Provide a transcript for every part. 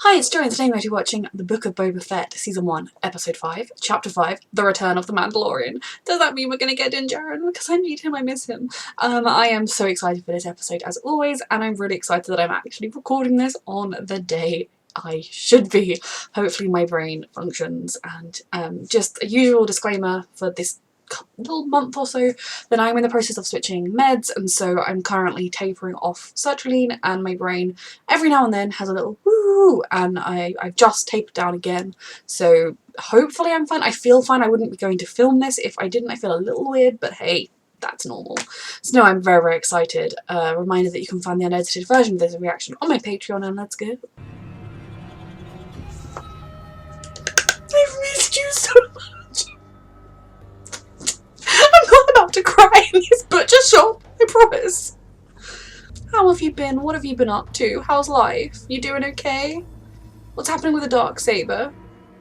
Hi, it's Joe, and today I'm going to be watching The Book of Boba Fett, Season 1, Episode 5, Chapter 5, The Return of the Mandalorian. Does that mean we're going to get Din Djarin? Because I need him, I miss him. I am so excited for this episode as always, and I'm really excited that I'm actually recording this on the day I should be. Hopefully my brain functions, and just a usual disclaimer for this little month or so that I'm in the process of switching meds, and so I'm currently tapering off sertraline, and my brain every now and then has a little woo, and I've just tapered down again, so hopefully I'm fine. I feel fine. I wouldn't be going to film this if I didn't. I feel a little weird, but hey, that's normal. So no, I'm very, very excited. Reminder that you can find the unedited version of this reaction on my Patreon, and let's go. I've missed you so much. I'm not about to cry in this butcher shop, I promise. How have you been? What have you been up to? How's life? You doing okay? What's happening with the Darksaber?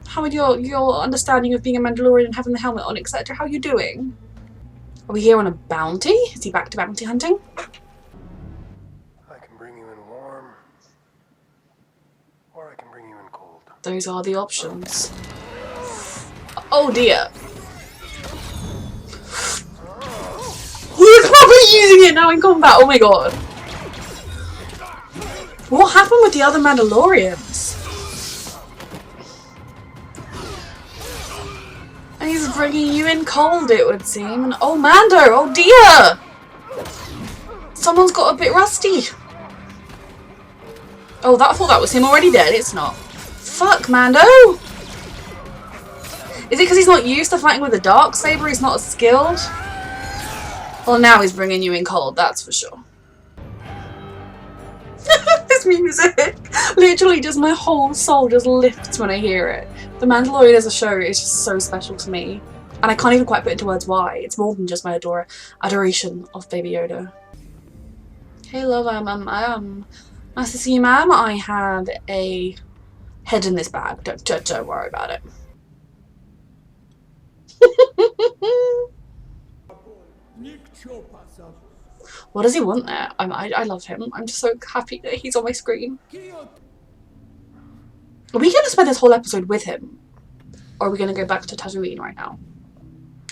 How are your understanding of being a Mandalorian and having the helmet on, etc.? How are you doing? Are we here on a bounty? Is he back to bounty hunting? I can bring you in warm, or I can bring you in cold. Those are the options. Oh dear. He's probably using it now in combat, oh my god. What happened with the other Mandalorians? And he's bringing you in cold, it would seem. And oh, Mando, oh dear! Someone's got a bit rusty. Oh, I thought that was him already dead. It's not. Fuck, Mando! Is it because he's not used to fighting with a Darksaber? He's not as skilled? Well, now he's bringing you in cold, that's for sure. This music! Literally just my whole soul just lifts when I hear it. The Mandalorian as a show is just so special to me. And I can't even quite put into words why. It's more than just my adoration of Baby Yoda. Hey love, nice to see you, ma'am. I have a head in this bag. Don't worry about it. What does he want there? I love him. I'm just so happy that he's on my screen. Are we going to spend this whole episode with him? Or are we going to go back to Tatooine right now?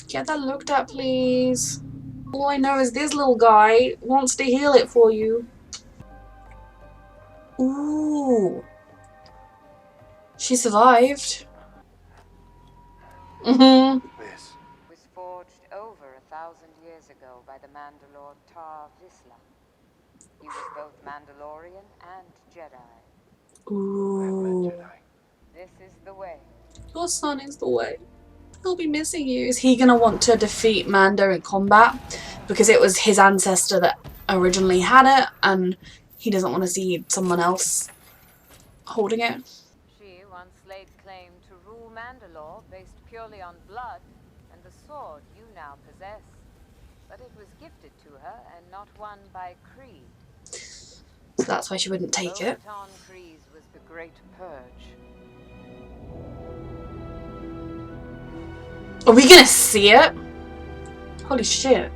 Get that looked at, please. All I know is this little guy wants to heal it for you. Ooh. She survived. This was forged over 1,000 years ago by the Mandalore Tar Vizsla. He was both Mandalorian and Jedi. Ooh. This is the way. Your son is the way. He'll be missing you. Is he gonna want to defeat Mando in combat? Because it was his ancestor that originally had it, and he doesn't want to see someone else holding it. She once laid claim to rule Mandalore based purely on blood and the sword you now possess. But it was gifted to her and not won by Creed. So that's why she wouldn't take it. Creed was the Great Purge. Are we gonna see it? Holy shit.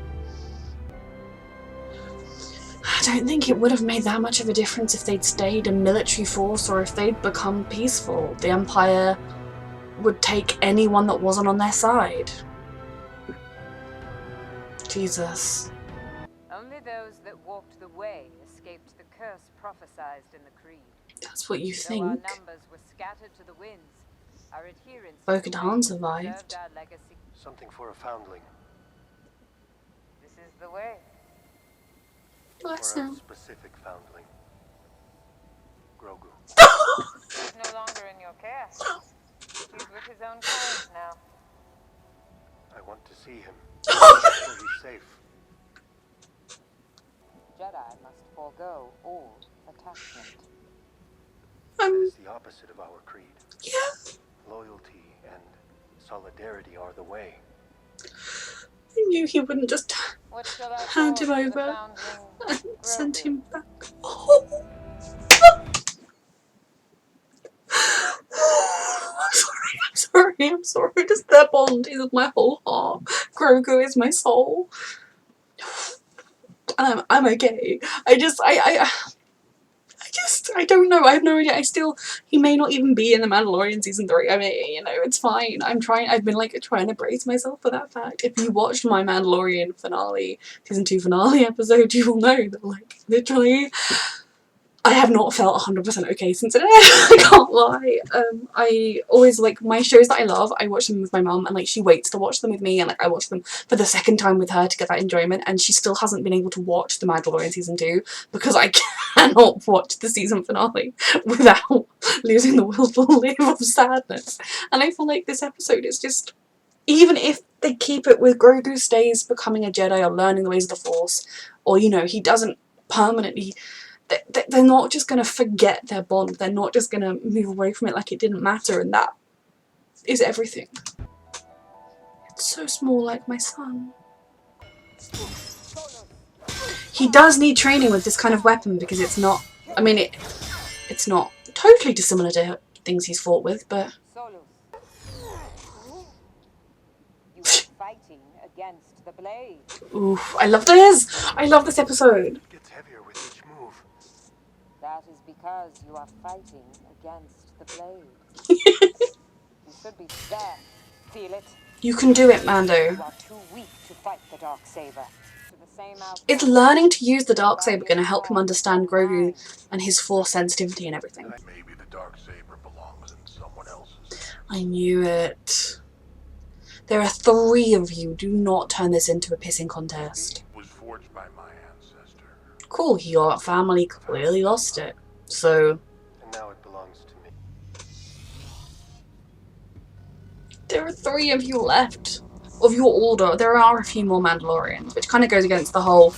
I don't think it would have made that much of a difference if they'd stayed a military force or if they'd become peaceful. The Empire would take anyone that wasn't on their side. Jesus. Only those that walked the way escaped the curse prophesied in the Creed. That's what you Though think. our numbers were scattered to the winds, our adherents Bo-Katan survived. our legacy. Something for a foundling. This is the way. Bless Or a him. specific foundling. Grogu. He's no longer in your care. He's with his own kind now. I want to see him. So he's safe. Jedi must forego all attachment. That is the opposite of our creed. Yeah. Loyalty and solidarity are the way. I knew he wouldn't just What shall I hand him call the over foundling and send Grogu? him back. Oh. I'm sorry. Just their bond is my whole heart. Grogu is my soul. And I'm okay. I just I don't know. I have no idea. He may not even be in The Mandalorian season 3. I mean, you know, it's fine. I've been like trying to brace myself for that fact. If you watched my Mandalorian finale, season 2 finale episode, you will know that, like, literally, I have not felt 100% okay since it aired. I can't lie. I always, like, my shows that I love, I watch them with my mum, and, like, she waits to watch them with me, and, like, I watch them for the second time with her to get that enjoyment, and she still hasn't been able to watch The Mandalorian season 2 because I cannot watch the season finale without losing the will to live of sadness. And I feel like this episode is just, even if they keep it with Grogu stays becoming a Jedi or learning the ways of the Force, or, you know, he doesn't permanently, they're not just going to forget their bond. They're not just going to move away from it like it didn't matter, and that is everything. It's so small, like my son. He does need training with this kind of weapon because it's not, I mean, it's not totally dissimilar to things he's fought with, but... You are fighting against the blade. Oof, I love this! I love this episode. It gets heavier with each move. That is because you are fighting against the blade. You should be there. Feel it? You can do it, Mando. You are too weak to fight the Darksaber. Is learning to use the Darksaber going to help him understand Grogu and his Force sensitivity and everything? Maybe the Darksaber belongs in someone else's. I knew it. There are 3 of you. Do not turn this into a pissing contest. It was forged by my ancestor. Cool, your family clearly lost it. So... And now it belongs to me. there are 3 of you left. Of your order. There are a few more Mandalorians, which kind of goes against the whole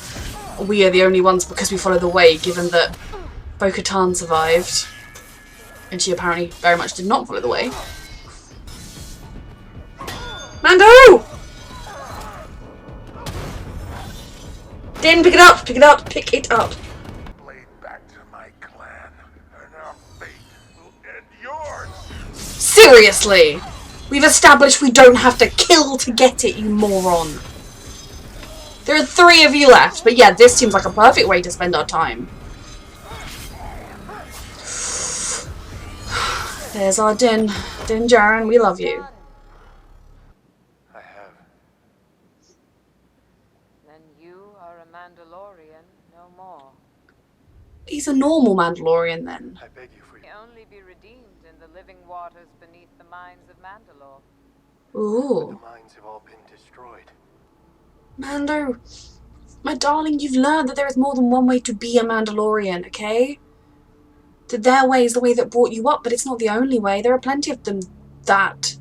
we are the only ones because we follow the way, given that Bo-Katan survived. And she apparently very much did not follow the way. Mando! Din, pick it up! Pick it up! Pick it up! Blade back to my clan, and our fate will end yours. Seriously! We've established we don't have to kill to get it, you moron. There are 3 of you left, but yeah, this seems like a perfect way to spend our time. There's our Din. Din Djarin, we love you. I have. Then you are a Mandalorian no more. He's a normal Mandalorian then. I beg you for May only be redeemed in the living waters beneath the mines of Mandalore. Ooh. The mines have all been destroyed. Mando, my darling, you've learned that there is more than one way to be a Mandalorian, okay? That their way is the way that brought you up, but it's not the only way. There are plenty of them that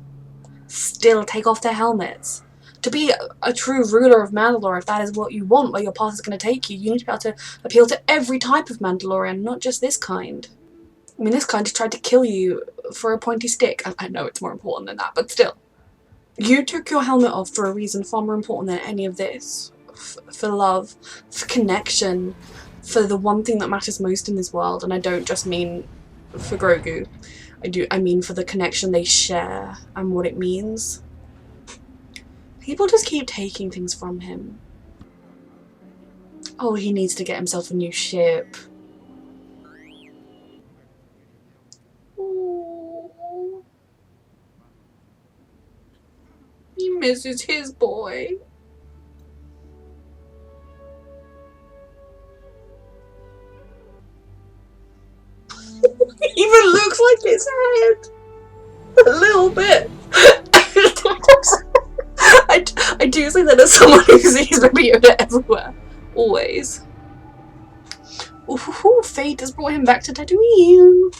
still take off their helmets. To be a true ruler of Mandalore, if that is what you want, where your path is going to take you, you need to be able to appeal to every type of Mandalorian, not just this kind. I mean, this kind has tried to kill you for a pointy stick. I know it's more important than that, but still. You took your helmet off for a reason far more important than any of this. For love, for connection, for the one thing that matters most in this world, and I don't just mean for Grogu. I mean for the connection they share and what it means. People just keep taking things from him. Oh, he needs to get himself a new ship. Ooh. He misses his boy. Even looks like his head. A little bit. I do say that as someone who sees Baby Yoda everywhere. Always. Ooh, fate has brought him back to Tatooine.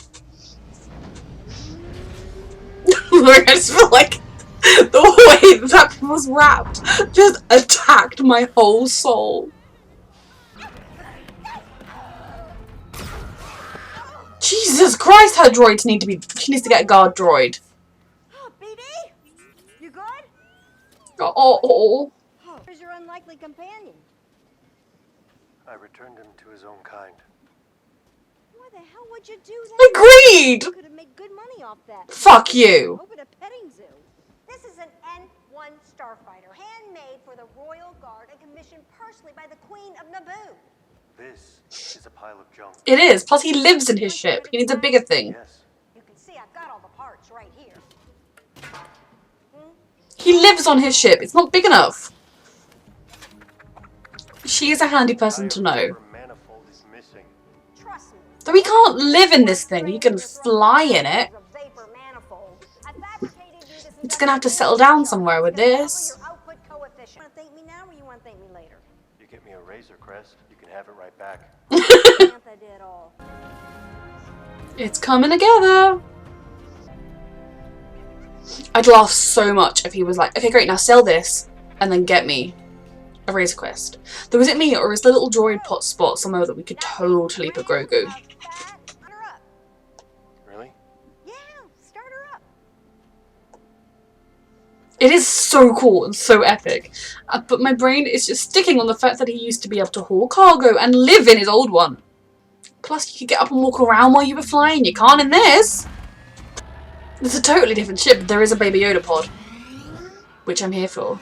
I just feel like the way that was wrapped just attacked my whole soul. Jesus Christ, her droids need to be... She needs to get a guard droid. BD? You good? Oh. Where's your unlikely companion? I returned him to his own kind. Why the hell would you do that? Agreed! You could have made good money off that. Fuck you. Open a petting zoo. This is an N1 starfighter, handmade for the Royal Guard and commissioned personally by the Queen of Naboo. This is a pile of junk. It is. Plus he lives in his ship. He needs a bigger thing. Yes. You can see I've got all the parts right here. He lives on his ship. It's not big enough. She is a handy person to know. Entire manifold is missing. Trust me. Though he can't live in this thing. He can fly in it. Vapor manifold. I fabricated you this It's gonna have to settle down somewhere with this. your output coefficient. You want to thank me now or you want to thank me later? You get me a Razor Crest, you can have it right back. Samantha did all. It's coming together. I'd laugh so much if he was like, okay, great, now sell this and then get me a Razor Quest. Though is it me or is the little droid pot spot somewhere that we could totally put Grogu? Start her up. Really? Yeah, start her up. It is so cool and so epic. But my brain is just sticking on the fact that he used to be able to haul cargo and live in his old one. Plus you could get up and walk around while you were flying. You can't in this. It's a totally different ship. There is a Baby Yoda pod, which I'm here for.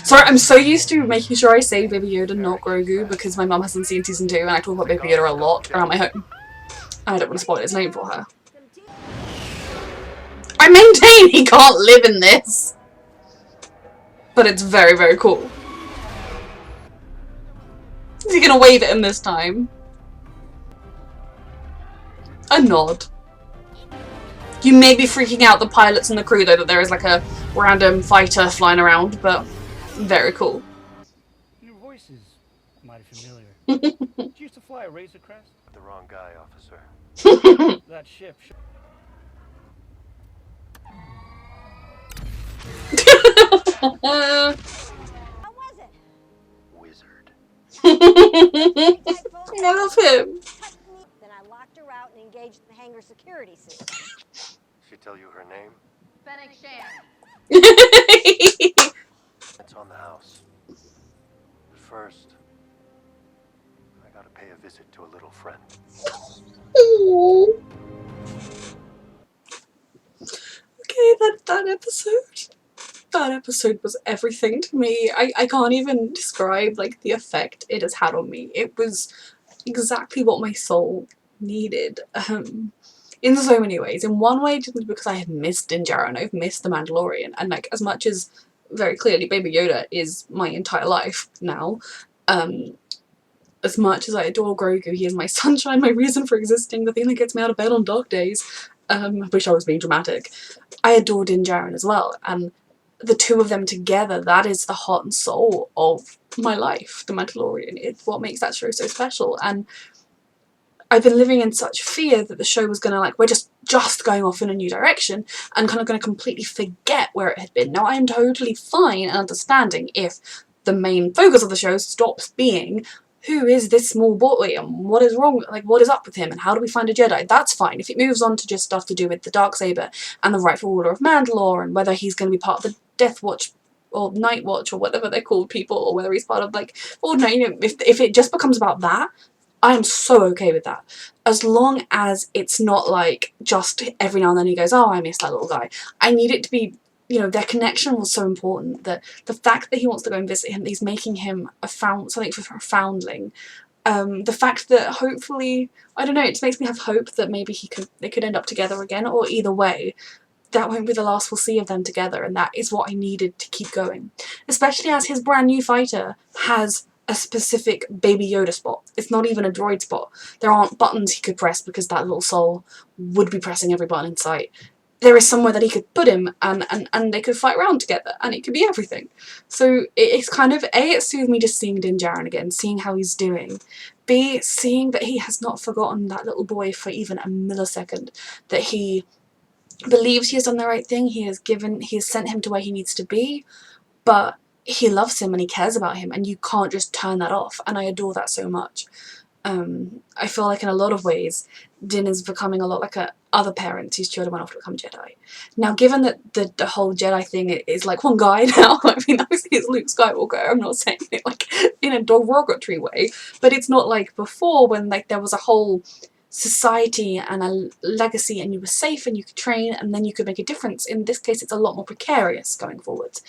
Sorry, I'm so used to making sure I say Baby Yoda, not Grogu, because my mum hasn't seen season 2 and I talk about Baby Yoda a lot around my home. And I don't want to spoil his name for her. I maintain he can't live in this! But it's very, very cool. Is he gonna wave at him this time? A nod. You may be freaking out the pilots and the crew though that there is like a random fighter flying around, but very cool. Your voice is mighty familiar. Did you used to fly a Razor Crest? The wrong guy, officer. That ship. How was it? Wizard. I love him. Then I locked her out and engaged the hangar security system. She tell you her name? Fennec Shan. It's on the house. But first, I gotta pay a visit to a little friend. Okay, that episode was everything to me. I can't even describe like the effect it has had on me. It was exactly what my soul needed. In so many ways. In one way, just because I have missed Din Djarin, I've missed the Mandalorian, and like as much as very clearly Baby Yoda is my entire life now, as much as I adore Grogu, he is my sunshine, my reason for existing, the thing that gets me out of bed on dark days. I wish I was being dramatic. I adore Din Djarin as well, and the two of them together, that is the heart and soul of my life, the Mandalorian. It's what makes that show so special, and I've been living in such fear that the show was gonna like, we're just going off in a new direction and kind of gonna completely forget where it had been. Now I am totally fine and understanding if the main focus of the show stops being who is this small boy and what is wrong, like what is up with him and how do we find a Jedi. That's fine. If it moves on to just stuff to do with the Darksaber and the rightful ruler of Mandalore and whether he's going to be part of the Death Watch or Night Watch or whatever they're called people, or whether he's part of like ordinary, you know, if it just becomes about that, I am so okay with that. As long as it's not like just every now and then he goes, oh, I miss that little guy. I need it to be, you know, their connection was so important that the fact that he wants to go and visit him, he's making him something for a foundling. The fact that hopefully, I don't know, it just makes me have hope that maybe they could end up together again, or either way, that won't be the last we'll see of them together, and that is what I needed to keep going. Especially as his brand new fighter has a specific Baby Yoda spot. It's not even a droid spot. There aren't buttons he could press because that little soul would be pressing every button in sight. There is somewhere that he could put him and they could fight around together and it could be everything. So it's kind of, A, it soothed me just seeing Din Djarin again, seeing how he's doing. B, seeing that he has not forgotten that little boy for even a millisecond, that he believes he has done the right thing, he has sent him to where he needs to be, but he loves him and he cares about him and you can't just turn that off, and I adore that so much. I feel like in a lot of ways Din is becoming a lot like other parents whose children went off to become Jedi. Now given that the whole Jedi thing is like one guy now, I mean obviously it's Luke Skywalker, I'm not saying it like in a derogatory way, but it's not like before when like there was a whole society and a legacy and you were safe and you could train and then you could make a difference. In this case it's a lot more precarious going forwards.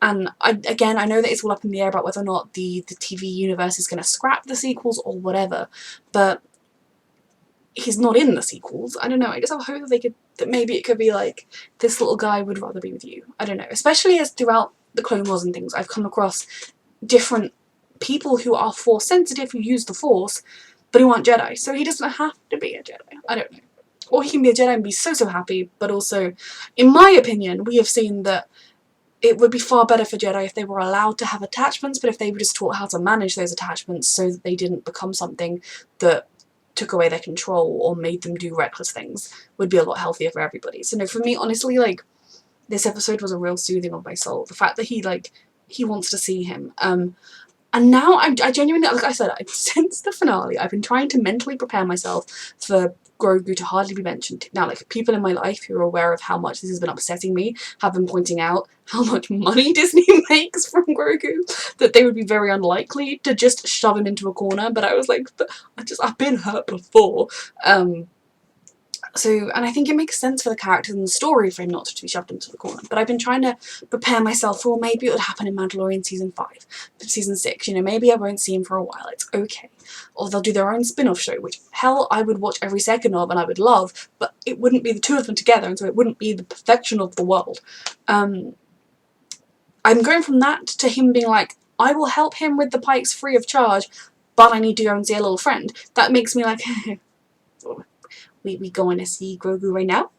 And again, I know that it's all up in the air about whether or not the TV universe is going to scrap the sequels or whatever, but he's not in the sequels. I don't know, I just have hope that maybe it could be like, this little guy would rather be with you. I don't know, especially as throughout the Clone Wars and things, I've come across different people who are Force sensitive, who use the Force, but who aren't Jedi. So he doesn't have to be a Jedi. I don't know. Or he can be a Jedi and be so happy, but also, in my opinion, we have seen that it would be far better for Jedi if they were allowed to have attachments, but if they were just taught how to manage those attachments so that they didn't become something that took away their control or made them do reckless things, would be a lot healthier for everybody. So no, for me, honestly, like, this episode was a real soothing of my soul. The fact that he wants to see him. And now I genuinely, like I said, since the finale, I've been trying to mentally prepare myself for Grogu to hardly be mentioned. Now, like, people in my life who are aware of how much this has been upsetting me have been pointing out how much money Disney makes from Grogu, that they would be very unlikely to just shove him into a corner, but I was like, but I've been hurt before. So, and I think it makes sense for the characters and the story for him not to be shoved into the corner. But I've been trying to prepare myself for, well, maybe it would happen in Mandalorian season 5, season 6, you know, maybe I won't see him for a while, it's okay. Or they'll do their own spin-off show, which, hell, I would watch every second of and I would love, but it wouldn't be the two of them together, and so it wouldn't be the perfection of the world. I'm going from that to him being like, I will help him with the pikes free of charge, but I need to go and see a little friend. That makes me like, we going to see Grogu right now?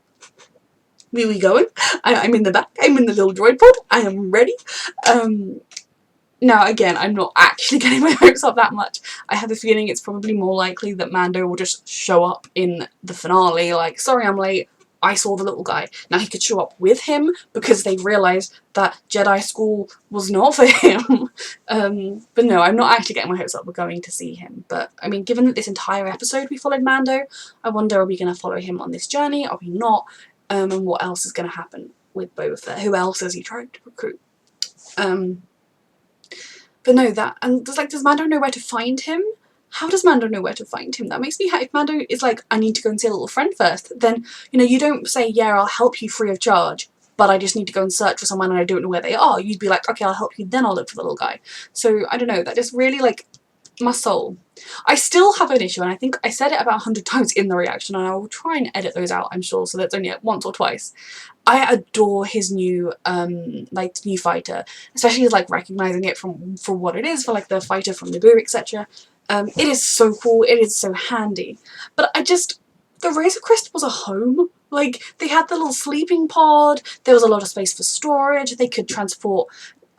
We going? I'm in the back. I'm in the little droid pod. I am ready. Now, again, I'm not actually getting my hopes up that much. I have a feeling it's probably more likely that Mando will just show up in the finale, like, sorry I'm late, I saw the little guy. Now, he could show up with him because they realised that Jedi school was not for him. But no, I'm not actually getting my hopes up we're going to see him. But, I mean, given that this entire episode we followed Mando, I wonder, are we going to follow him on this journey? Are we not? And what else is going to happen with Boba Fett? Who else is he trying to recruit? But no, does Mando know where to find him? How does Mando know where to find him? That makes me happy. If Mando is like, I need to go and see a little friend first, then, you know, you don't say, yeah, I'll help you free of charge, but I just need to go and search for someone and I don't know where they are. You'd be like, okay, I'll help you, then I'll look for the little guy. So, I don't know, that just really, like, my soul. I still have an issue, and I think I said it about 100 times in the reaction, and I will try and edit those out, I'm sure, so that's only once or twice. I adore his new, new fighter, especially his, like, recognising it for what it is, for, like, the fighter from Naboo, etc. It is so cool, it is so handy. But the Razor Crest was a home. Like, they had the little sleeping pod, there was a lot of space for storage, they could transport,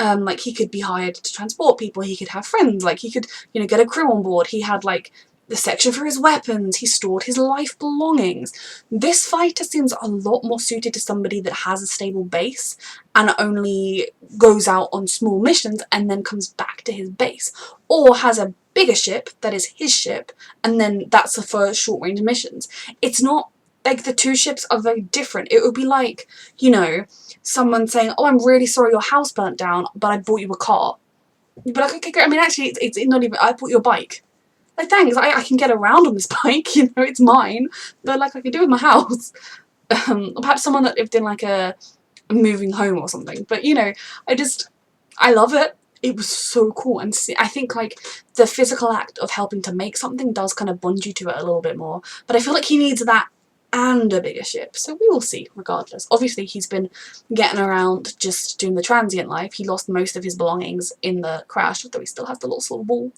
like, he could be hired to transport people, he could have friends, like, he could, you know, get a crew on board, he had, like, the section for his weapons, he stored his life belongings. This fighter seems a lot more suited to somebody that has a stable base and only goes out on small missions and then comes back to his base, or has a bigger ship that is his ship and then that's for short range missions. It's not like, the two ships are very different. It would be like, you know, someone saying, oh, I'm really sorry your house burnt down, but I bought you a car. You'd be like, okay, great. I mean, actually, it's not even, I bought you a bike. Like, thanks, I can get around on this bike, you know, it's mine, but, like, I can do with my house. Or perhaps someone that lived in, like, a moving home or something. But, you know, I love it. It was so cool, and I think, like, the physical act of helping to make something does kind of bond you to it a little bit more. But I feel like he needs that and a bigger ship, so we will see regardless. Obviously, he's been getting around just doing the transient life. He lost most of his belongings in the crash, although he still has the little silver ball.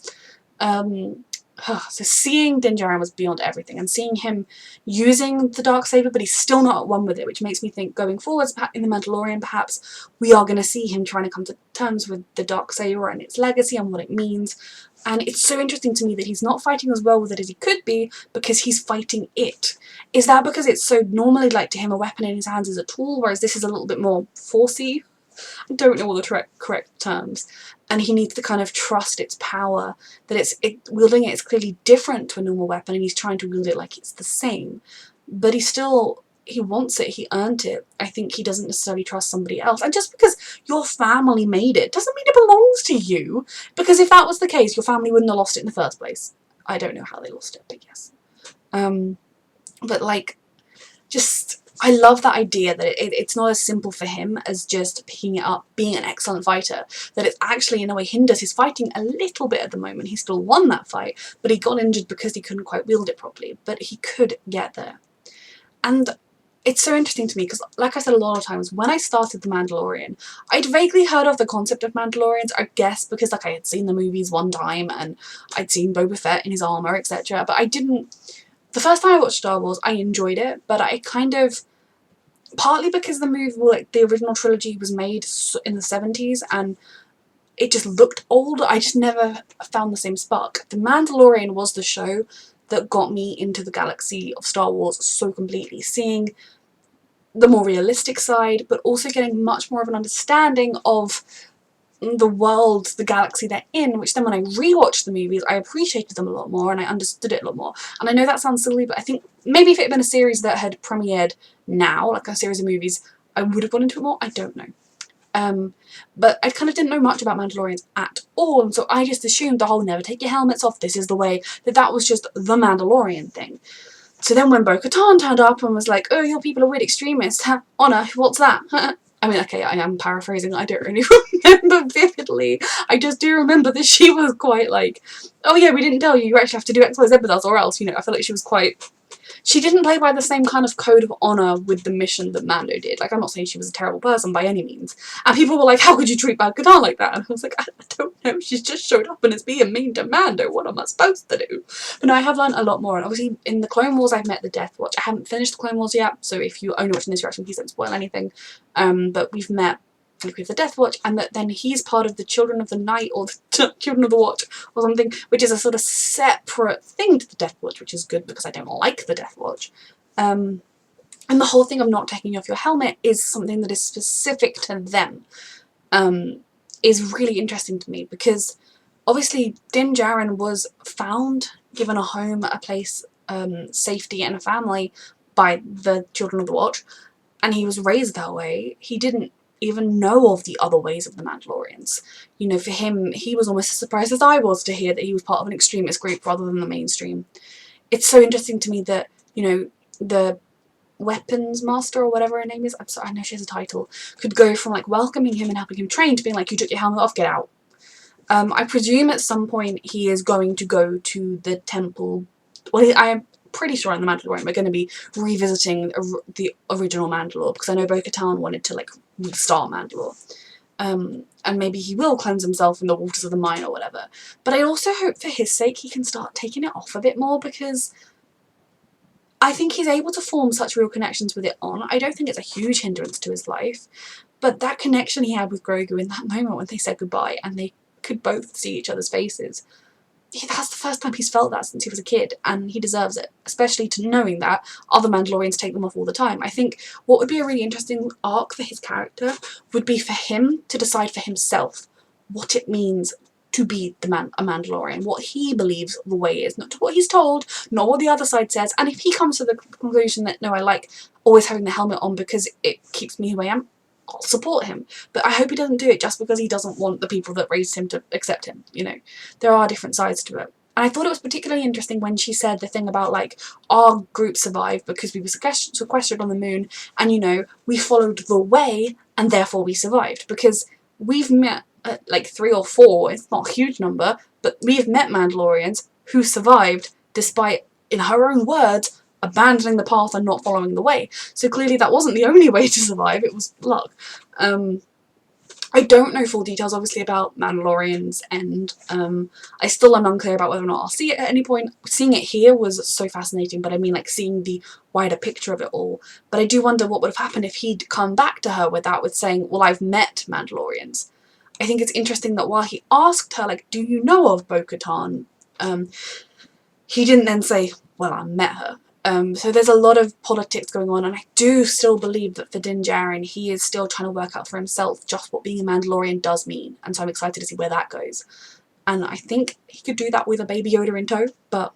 So seeing Din Djarin was beyond everything, and seeing him using the Darksaber, but he's still not at one with it, which makes me think going forwards in The Mandalorian, perhaps we are going to see him trying to come to terms with the Darksaber and its legacy and what it means. And it's so interesting to me that he's not fighting as well with it as he could be, because he's fighting it. Is that because it's so normally, like, to him a weapon in his hands is a tool, whereas this is a little bit more forcey? I don't know all the correct terms. And he needs to kind of trust its power, that wielding it is clearly different to a normal weapon, and he's trying to wield it like it's the same. But he wants it, he earned it. I think he doesn't necessarily trust somebody else. And just because your family made it doesn't mean it belongs to you. Because if that was the case, your family wouldn't have lost it in the first place. I don't know how they lost it, but yes. But, like, just I love that idea that it's not as simple for him as just picking it up, being an excellent fighter, that it actually in a way hinders his fighting a little bit at the moment. He still won that fight, but he got injured because he couldn't quite wield it properly, but he could get there. And it's so interesting to me because, like I said a lot of times, when I started The Mandalorian, I'd vaguely heard of the concept of Mandalorians, I guess because like I had seen the movies one time and I'd seen Boba Fett in his armour, etc. But I didn't... The first time I watched Star Wars, I enjoyed it, but I kind of... Partly because the movie, like the original trilogy was made in the 70s and it just looked old, I just never found the same spark. The Mandalorian was the show that got me into the galaxy of Star Wars so completely, seeing the more realistic side, but also getting much more of an understanding of the world, the galaxy they're in, which then when I rewatched the movies, I appreciated them a lot more and I understood it a lot more. And I know that sounds silly, but I think maybe if it had been a series that had premiered now, like a series of movies, I would have gone into it more. I don't know. But I kind of didn't know much about Mandalorians at all, and so I just assumed the whole never take your helmets off, this is the way, that was just the Mandalorian thing. So then when Bo-Katan turned up and was like, oh, your people are weird extremists, Honor, what's that? I mean, okay, I am paraphrasing, I don't really remember vividly. I just do remember that she was quite like, oh yeah, we didn't tell you, you actually have to do X, Y, Z with us or else, you know, I feel like she was quite... She didn't play by the same kind of code of honour with the mission that Mando did. Like, I'm not saying she was a terrible person by any means. And people were like, how could you treat Bo-Katan like that? And I was like, I don't know, she's just showed up and is being mean to Mando. What am I supposed to do? But no, I have learned a lot more. And obviously, in the Clone Wars, I've met the Death Watch. I haven't finished the Clone Wars yet, so if you're only watching this reaction, please don't spoil anything. But we've met with the Death Watch, and that then he's part of the Children of the Night, or the Children of the Watch, or something, which is a sort of separate thing to the Death Watch, which is good because I don't like the Death Watch. And the whole thing of not taking off your helmet is something that is specific to them, is really interesting to me, because obviously Din Djarin was found, given a home, a place, safety and a family by the Children of the Watch, and he was raised that way. He didn't even know of the other ways of the Mandalorians. You know, for him, he was almost as surprised as I was to hear that he was part of an extremist group rather than the mainstream. It's so interesting to me that, you know, the weapons master or whatever her name is, I'm sorry, I know she has a title, could go from like welcoming him and helping him train to being like, you took your helmet off, get out. I presume at some point he is going to go to the temple. Well, I am pretty sure in The Mandalorian we're going to be revisiting the original Mandalore, because I know Bo-Katan wanted to like restart Mandalore. And maybe he will cleanse himself in the waters of the mine or whatever. But I also hope for his sake he can start taking it off a bit more, because I think he's able to form such real connections with it on. I don't think it's a huge hindrance to his life, but that connection he had with Grogu in that moment when they said goodbye and they could both see each other's faces, that's the first time he's felt that since he was a kid, and he deserves it, especially to knowing that other Mandalorians take them off all the time. I think what would be a really interesting arc for his character would be for him to decide for himself what it means to be a Mandalorian, what he believes the way is, not what he's told, not what the other side says, and if he comes to the conclusion that, no, I like always having the helmet on because it keeps me who I am, I'll support him. But I hope he doesn't do it just because he doesn't want the people that raised him to accept him, you know. There are different sides to it. And I thought it was particularly interesting when she said the thing about, like, our group survived because we were sequestered on the moon, and, you know, we followed the way, and therefore we survived. Because we've met, like, 3 or 4, it's not a huge number, but we've met Mandalorians who survived despite, in her own words, abandoning the path and not following the way. So clearly that wasn't the only way to survive, it was luck. I don't know full details obviously about Mandalorian's end. I still am unclear about whether or not I'll see it at any point. Seeing it here was so fascinating, but I mean like seeing the wider picture of it all. But I do wonder what would have happened if he'd come back to her with that, with saying, well, I've met Mandalorians. I think it's interesting that while he asked her, like, do you know of Bo-Katan? He didn't then say, well, I met her. So there's a lot of politics going on, and I do still believe that for Din Djarin, he is still trying to work out for himself just what being a Mandalorian does mean, and so I'm excited to see where that goes. And I think he could do that with a Baby Yoda in tow, but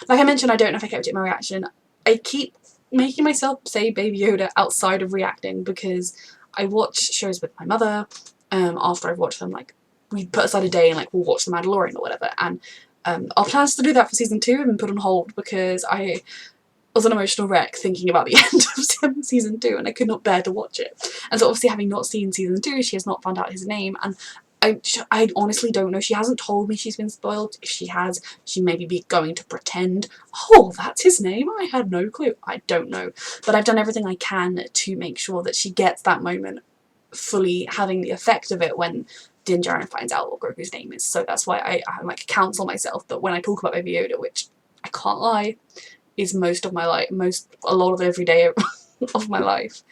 like I mentioned, I don't know if I kept it in my reaction. I keep making myself say Baby Yoda outside of reacting, because I watch shows with my mother. After I've watched them, like, we put aside a day and like we'll watch The Mandalorian or whatever, and our plans to do that for season 2 have been put on hold because was an emotional wreck thinking about the end of season 2, and I could not bear to watch it. And so obviously, having not seen season 2, she has not found out his name, and I honestly don't know. She hasn't told me she's been spoiled. If she has, she maybe be going to pretend, oh, that's his name? I had no clue. I don't know. But I've done everything I can to make sure that she gets that moment fully having the effect of it when Din Djarin finds out what Grogu's name is. So that's why I like counsel myself that when I talk about Baby Yoda, which I can't lie, is most of my life, a lot of every day of my life,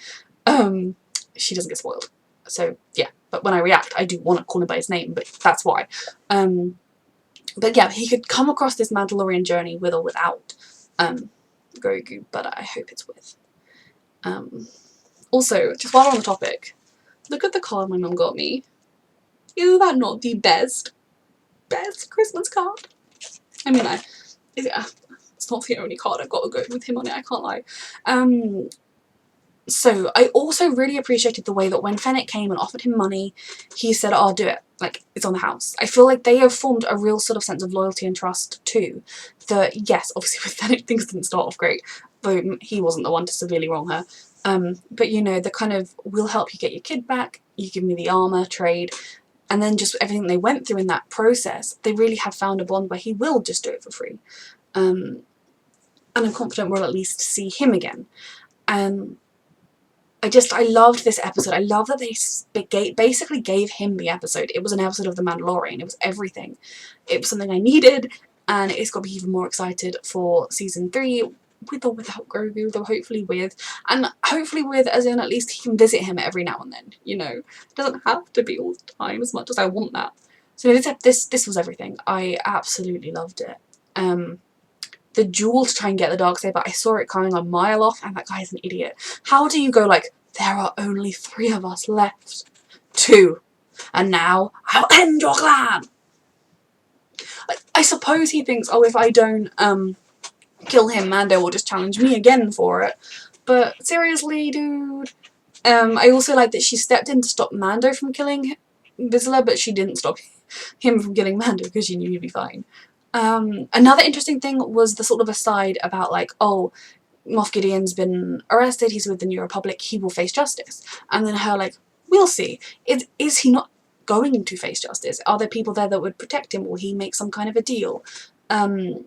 she doesn't get spoiled. So yeah, but when I react, I do want to call him by his name, but that's why. But yeah, he could come across this Mandalorian journey with or without Grogu, but I hope it's with. Also, just while we're on the topic, look at the card my mum got me. Is that not the best Christmas card? I mean, it's not the only card I've got to go with him on it, I can't lie. So I also really appreciated the way that when Fennec came and offered him money, he said, I'll do it. Like, it's on the house. I feel like they have formed a real sort of sense of loyalty and trust too. That, yes, obviously with Fennec things didn't start off great, though he wasn't the one to severely wrong her. But you know, the kind of, we'll help you get your kid back, you give me the armour, trade, and then just everything they went through in that process, they really have found a bond where he will just do it for free. And I'm confident we'll at least see him again. I loved this episode. I love that they basically gave him the episode. It was an episode of The Mandalorian. It was everything. It was something I needed, and it's got me even more excited for season 3, with or without Grogu, though hopefully with. And hopefully with, as in at least he can visit him every now and then, you know. It doesn't have to be all the time, as much as I want that. So this was everything. I absolutely loved it. The duel to try and get the Darksaber, I saw it coming a mile off, and that guy's an idiot. How do you go like, there are only 3 of us left? 2. And now, I'll end your clan! I suppose he thinks, oh, if I don't kill him, Mando will just challenge me again for it. But seriously, dude. I also like that she stepped in to stop Mando from killing Vizsla, but she didn't stop him from killing Mando because she knew he'd be fine. Another interesting thing was the sort of aside about like, oh, Moff Gideon's been arrested, he's with the New Republic, he will face justice. And then her like, we'll see. Is he not going to face justice? Are there people there that would protect him? Will he make some kind of a deal? I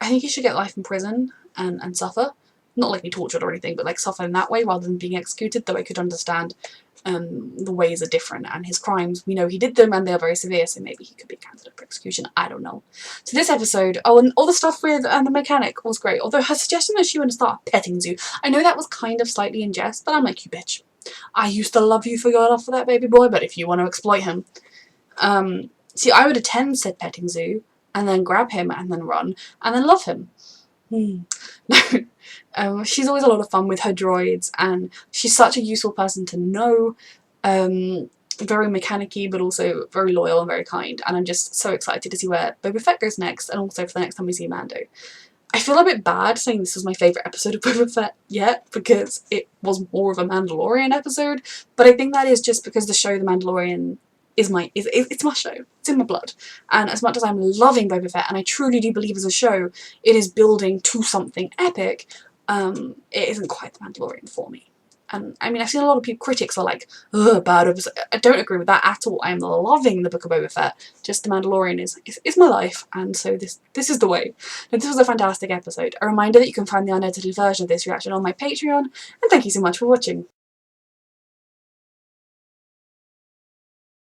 think he should get life in prison and suffer. Not like be tortured or anything, but like suffer in that way rather than being executed, though I could understand the ways are different, and his crimes, we know he did them and they are very severe, so maybe he could be a candidate for execution, I don't know. So this episode, oh, and all the stuff with the mechanic was great, although her suggestion that she would start petting Zoo, I know that was kind of slightly in jest, but I'm like, you bitch, I used to love you for your love for that baby boy, but if you want to exploit him, see, I would attend said petting Zoo, and then grab him, and then run, and then love him. She's always a lot of fun with her droids, and she's such a useful person to know. Very mechanic-y, but also very loyal and very kind, and I'm just so excited to see where Boba Fett goes next, and also for the next time we see Mando. I feel a bit bad saying this was my favourite episode of Boba Fett yet, because it was more of a Mandalorian episode, but I think that is just because the show The Mandalorian it's my show. It's in my blood. And as much as I'm loving Boba Fett, and I truly do believe as a show it is building to something epic, it isn't quite The Mandalorian for me. And I mean, I've seen a lot of critics are like, ugh, bad episode. I don't agree with that at all. I'm loving the Book of Boba Fett. Just The Mandalorian is my life, and so this is the way. Now, this was a fantastic episode. A reminder that you can find the unedited version of this reaction on my Patreon, and thank you so much for watching.